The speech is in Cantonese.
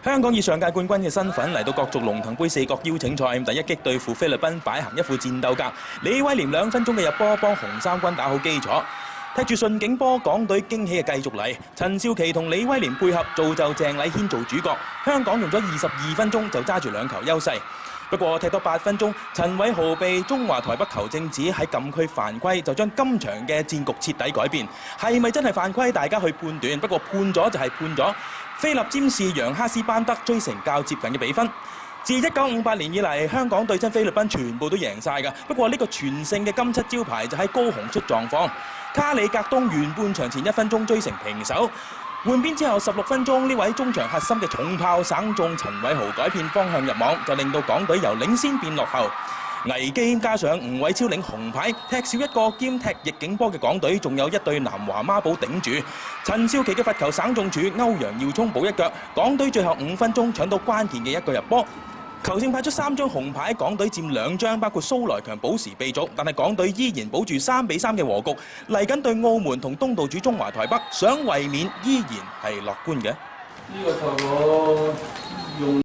香港以上屆冠軍嘅身份嚟到角逐龍騰杯4角邀請賽，第一擊對付菲律賓，擺行一副戰鬥格。李威廉2分鐘嘅入波幫紅衫軍打好基礎，踢住順境波，港隊驚喜嘅繼續嚟。陳少琪同李威廉配合，造就鄭禮軒做主角。香港用咗22分鐘就揸住2球優勢。不過踢到8分鐘，陳偉豪被中華台北球證指喺禁區犯規，就將今場嘅戰局徹底改變。係咪真係犯規？大家去判斷。不過判咗就係判咗。菲立占士楊哈斯班德追成較接近嘅比分。自1958年以嚟，香港對陣菲律賓全部都贏晒㗎。不過呢個全勝嘅金漆招牌就喺高雄出狀況。卡里格東完半場前1分鐘追成平手。換邊之後16分鐘，呢位中場核心嘅重炮省中陳偉豪改變方向入網，就令到港隊由領先變落後。危機加上吳偉超領紅牌，踢少一個兼踢逆境波嘅港隊，仲有一對南華孖寶頂住。陳少琪嘅罰球省中柱，歐陽耀聰補一腳，港隊最後5分鐘搶到關鍵嘅一個入波。球證派出3張紅牌，港隊佔2張，包括蘇萊強補時被逐，但係港隊依然保住3-3嘅和局。嚟緊對澳門同東道主中華台北，想衛冕依然係樂觀嘅。呢個球我用